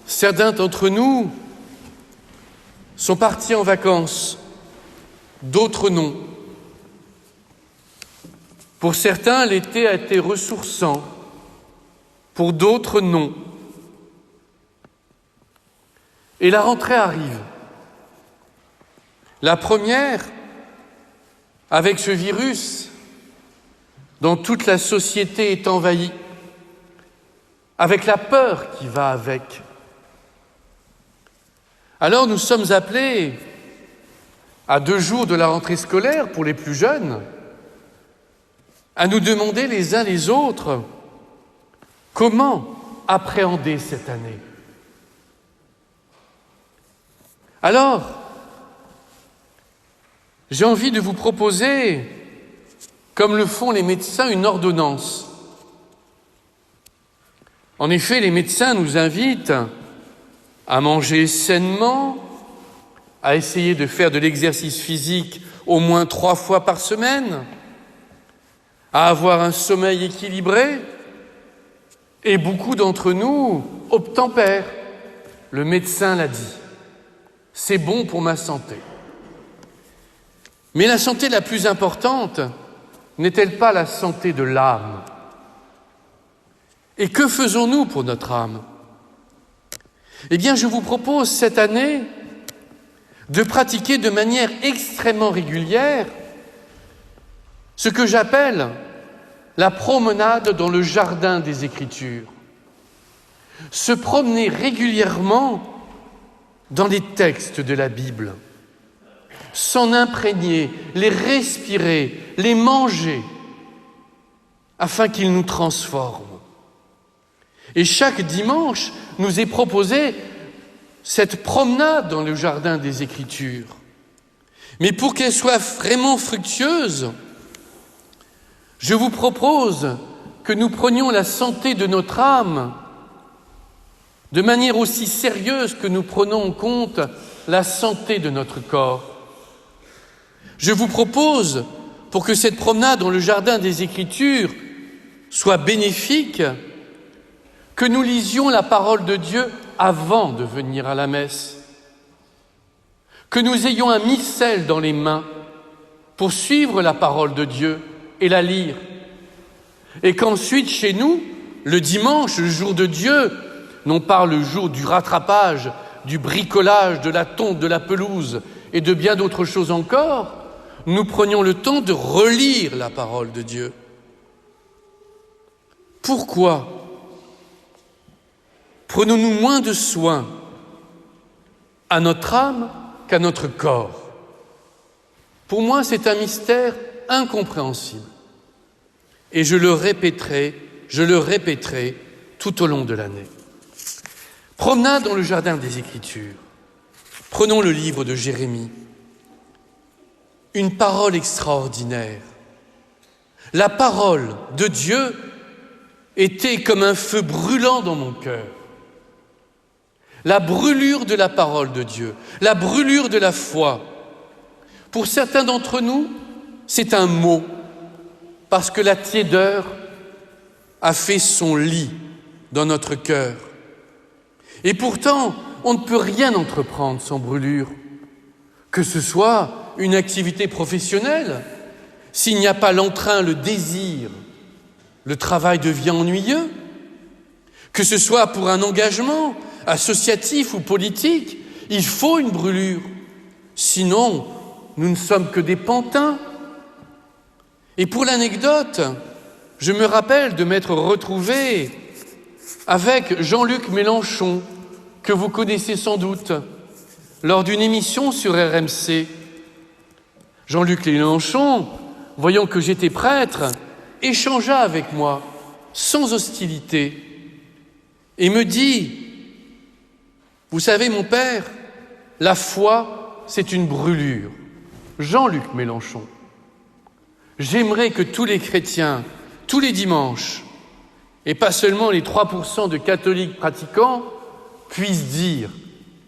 Certains d'entre nous sont partis en vacances, d'autres non. Pour certains, l'été a été ressourçant, pour d'autres non. Et la rentrée arrive. La première, avec ce virus dont toute la société est envahie, avec la peur qui va avec. Alors nous sommes appelés, à 2 jours de la rentrée scolaire pour les plus jeunes, à nous demander les uns les autres comment appréhender cette année. Alors, j'ai envie de vous proposer, comme le font les médecins, une ordonnance. En effet, les médecins nous invitent à manger sainement, à essayer de faire de l'exercice physique au moins 3 fois par semaine, à avoir un sommeil équilibré, et beaucoup d'entre nous obtempèrent. Le médecin l'a dit. C'est bon pour ma santé. Mais la santé la plus importante n'est-elle pas la santé de l'âme ? Et que faisons-nous pour notre âme ? Eh bien, je vous propose cette année de pratiquer de manière extrêmement régulière ce que j'appelle la promenade dans le jardin des Écritures. Se promener régulièrement dans les textes de la Bible, s'en imprégner, les respirer, les manger, afin qu'ils nous transforment. Et chaque dimanche, nous est proposé cette promenade dans le jardin des Écritures. Mais pour qu'elle soit vraiment fructueuse, je vous propose que nous prenions la santé de notre âme de manière aussi sérieuse que nous prenons en compte la santé de notre corps. Je vous propose, pour que cette promenade dans le jardin des Écritures soit bénéfique, que nous lisions la parole de Dieu avant de venir à la messe, que nous ayons un missel dans les mains pour suivre la parole de Dieu et la lire, et qu'ensuite chez nous, le dimanche, le jour de Dieu, non pas le jour du rattrapage, du bricolage, de la tonte, de la pelouse et de bien d'autres choses encore, nous prenions le temps de relire la parole de Dieu. Pourquoi prenons-nous moins de soin à notre âme qu'à notre corps ? Pour moi, c'est un mystère incompréhensible. Et je le répéterai tout au long de l'année. Promenade dans le jardin des Écritures. Prenons le livre de Jérémie. Une parole extraordinaire. La parole de Dieu était comme un feu brûlant dans mon cœur. La brûlure de la parole de Dieu, la brûlure de la foi. Pour certains d'entre nous, c'est un mot, parce que la tiédeur a fait son lit dans notre cœur. Et pourtant, on ne peut rien entreprendre sans brûlure, que ce soit une activité professionnelle, s'il n'y a pas l'entrain, le désir, le travail devient ennuyeux, que ce soit pour un engagement associatif ou politique, il faut une brûlure. Sinon, nous ne sommes que des pantins. Et pour l'anecdote, je me rappelle de m'être retrouvé avec Jean-Luc Mélenchon, que vous connaissez sans doute, lors d'une émission sur RMC. Jean-Luc Mélenchon, voyant que j'étais prêtre, échangea avec moi, sans hostilité, et me dit « Vous savez, mon père, la foi, c'est une brûlure. » Jean-Luc Mélenchon. J'aimerais que tous les chrétiens, tous les dimanches, et pas seulement les 3% de catholiques pratiquants, puissent dire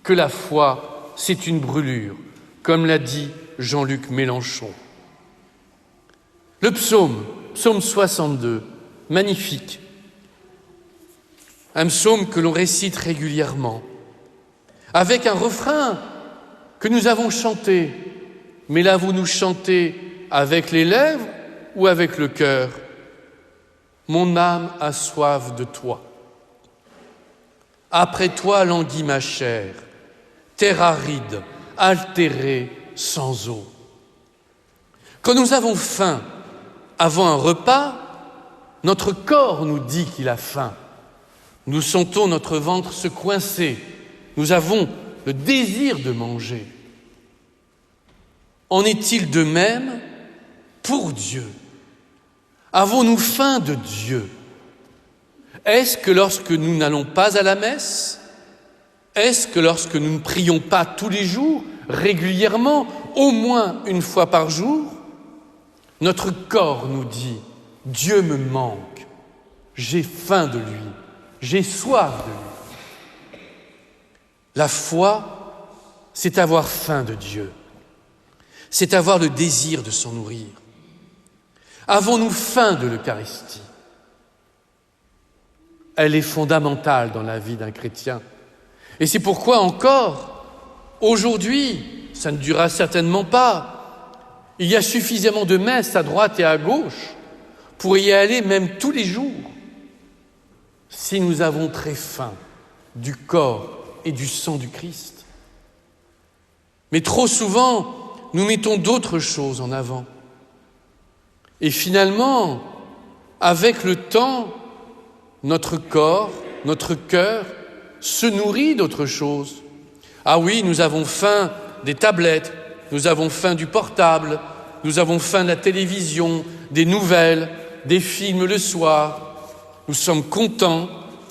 que la foi, c'est une brûlure, comme l'a dit Jean-Luc Mélenchon. Le psaume 62, magnifique. un psaume que l'on récite régulièrement, avec un refrain que nous avons chanté. Mais l'avons-nous chanté avec les lèvres ou avec le cœur? Mon âme a soif de toi. Après toi languit ma chair, terre aride, altérée, sans eau. Quand nous avons faim avant un repas, notre corps nous dit qu'il a faim. Nous sentons notre ventre se coincer. Nous avons le désir de manger. En est-il de même pour Dieu? Avons-nous faim de Dieu? Est-ce que lorsque nous n'allons pas à la messe, est-ce que lorsque nous ne prions pas tous les jours, régulièrement, au moins une fois par jour, notre corps nous dit « Dieu me manque, j'ai faim de lui, j'ai soif de lui ». La foi, c'est avoir faim de Dieu, c'est avoir le désir de s'en nourrir. Avons-nous faim de l'Eucharistie? Elle est fondamentale dans la vie d'un chrétien. Et c'est pourquoi encore, aujourd'hui, ça ne durera certainement pas, il y a suffisamment de messes à droite et à gauche pour y aller même tous les jours, si nous avons très faim du corps et du sang du Christ. Mais trop souvent, nous mettons d'autres choses en avant. Et finalement, avec le temps, notre corps, notre cœur se nourrit d'autres choses. Ah oui, nous avons faim des tablettes, nous avons faim du portable, nous avons faim de la télévision, des nouvelles, des films le soir. Nous sommes contents,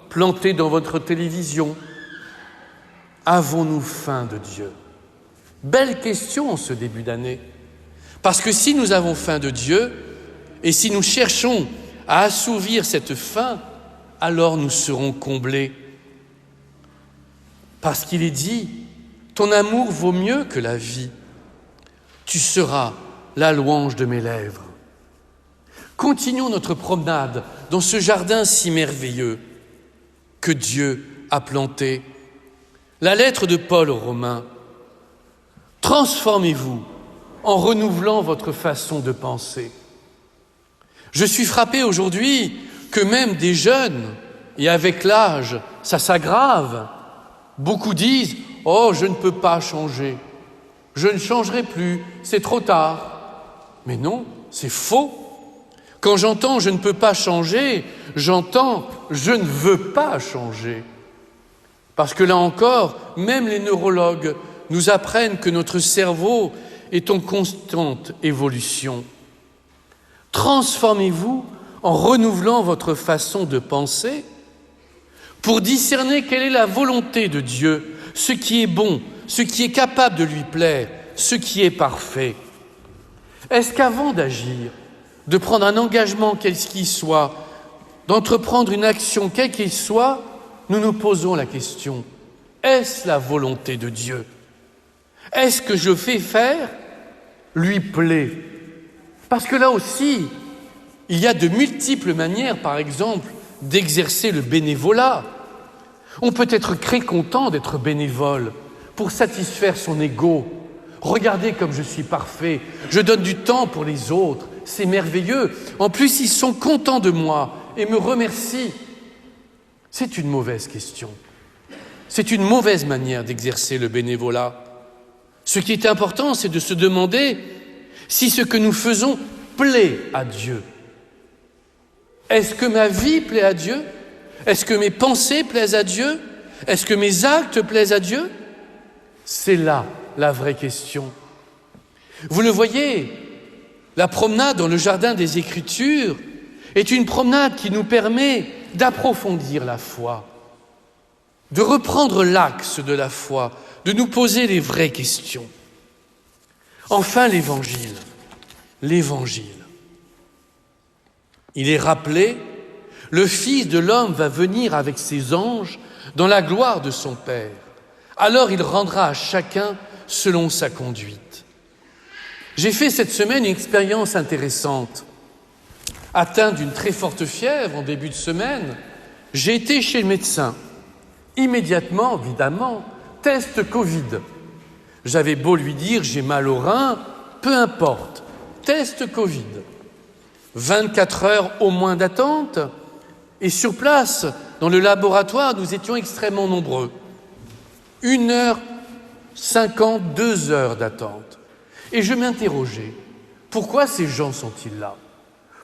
plantés dans votre télévision. Avons-nous faim de Dieu? Belle question en ce début d'année. Parce que si nous avons faim de Dieu, et si nous cherchons à assouvir cette faim, alors nous serons comblés. Parce qu'il est dit, ton amour vaut mieux que la vie. Tu seras la louange de mes lèvres. Continuons notre promenade dans ce jardin si merveilleux que Dieu a planté. La lettre de Paul aux Romains. Transformez-vous en renouvelant votre façon de penser. Je suis frappé aujourd'hui que même des jeunes, et avec l'âge, ça s'aggrave, beaucoup disent « Oh, je ne peux pas changer, je ne changerai plus, c'est trop tard ». Mais non, c'est faux. Quand j'entends « je ne peux pas changer », j'entends « je ne veux pas changer ». Parce que là encore, même les neurologues nous apprennent que notre cerveau est en constante évolution. Transformez-vous en renouvelant votre façon de penser pour discerner quelle est la volonté de Dieu, ce qui est bon, ce qui est capable de lui plaire, ce qui est parfait. Est-ce qu'avant d'agir, de prendre un engagement quel qu'il soit, d'entreprendre une action quelle qu'il soit, nous nous posons la question, est-ce la volonté de Dieu? Est-ce que je fais faire lui plaît? Parce que là aussi, il y a de multiples manières, par exemple, d'exercer le bénévolat. On peut être très content d'être bénévole pour satisfaire son ego. Regardez comme je suis parfait, je donne du temps pour les autres, c'est merveilleux. En plus, ils sont contents de moi et me remercient. C'est une mauvaise question. C'est une mauvaise manière d'exercer le bénévolat. Ce qui est important, c'est de se demander si ce que nous faisons plaît à Dieu. Est-ce que ma vie plaît à Dieu? Est-ce que mes pensées plaisent à Dieu? Est-ce que mes actes plaisent à Dieu? C'est là la vraie question. Vous le voyez, la promenade dans le jardin des Écritures est une promenade qui nous permet d'approfondir la foi, de reprendre l'axe de la foi, de nous poser les vraies questions. Enfin, l'Évangile. Il est rappelé, le Fils de l'homme va venir avec ses anges dans la gloire de son Père. Alors il rendra à chacun selon sa conduite. J'ai fait cette semaine une expérience intéressante. Atteint d'une très forte fièvre en début de semaine, J'ai été chez le médecin. Immédiatement, évidemment, test Covid. J'avais beau lui dire « j'ai mal au rein », peu importe, test Covid. 24 heures au moins d'attente, et sur place, dans le laboratoire, nous étions extrêmement nombreux. 1h50, 2 heures d'attente. Et je m'interrogeais, pourquoi ces gens sont-ils là?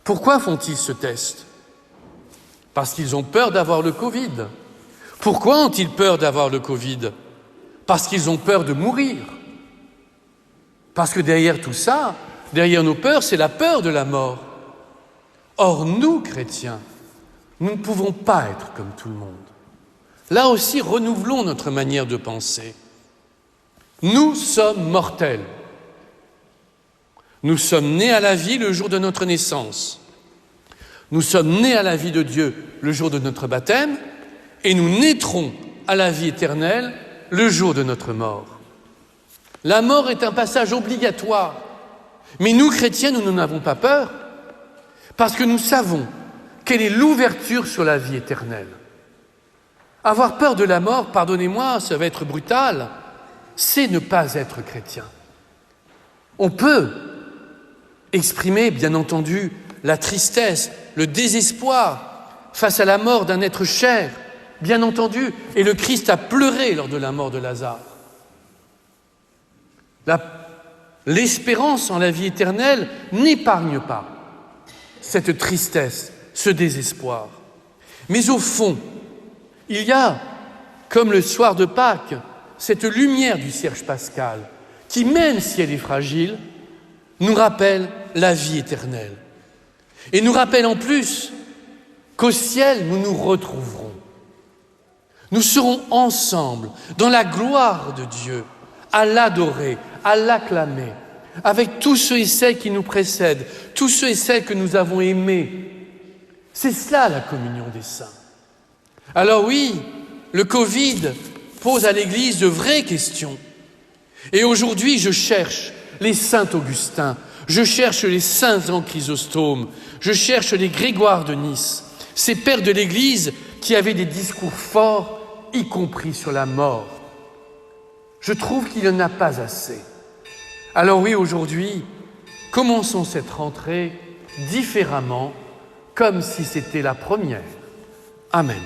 Pourquoi font-ils ce test? Parce qu'ils ont peur d'avoir le Covid. Pourquoi ont-ils peur d'avoir le Covid? Parce qu'ils ont peur de mourir. Parce que derrière tout ça, derrière nos peurs, c'est la peur de la mort. Or, nous, chrétiens, nous ne pouvons pas être comme tout le monde. Là aussi, renouvelons notre manière de penser. Nous sommes mortels. Nous sommes nés à la vie le jour de notre naissance. Nous sommes nés à la vie de Dieu le jour de notre baptême et nous naîtrons à la vie éternelle le jour de notre mort. La mort est un passage obligatoire. Mais nous, chrétiens, nous n'en avons pas peur parce que nous savons quelle est l'ouverture sur la vie éternelle. Avoir peur de la mort, pardonnez-moi, ça va être brutal, c'est ne pas être chrétien. On peut exprimer, bien entendu, la tristesse, le désespoir face à la mort d'un être cher, bien entendu, et le Christ a pleuré lors de la mort de Lazare. L'espérance en la vie éternelle n'épargne pas cette tristesse, ce désespoir. Mais au fond, il y a, comme le soir de Pâques, cette lumière du cierge pascal qui, même si elle est fragile, nous rappelle la vie éternelle. Et nous rappelle en plus qu'au ciel, nous nous retrouverons. Nous serons ensemble dans la gloire de Dieu, à l'adorer, à l'acclamer, avec tous ceux et celles qui nous précèdent, tous ceux et celles que nous avons aimés. C'est cela la communion des saints. Alors oui, le Covid pose à l'Église de vraies questions. Et aujourd'hui, je cherche les saints Augustin, je cherche les saints Jean Chrysostome, je cherche les Grégoire de Nice, ces pères de l'Église qui avaient des discours forts, y compris sur la mort. Je trouve qu'il n'y en a pas assez. Alors oui, aujourd'hui, commençons cette rentrée différemment, comme si c'était la première. Amen.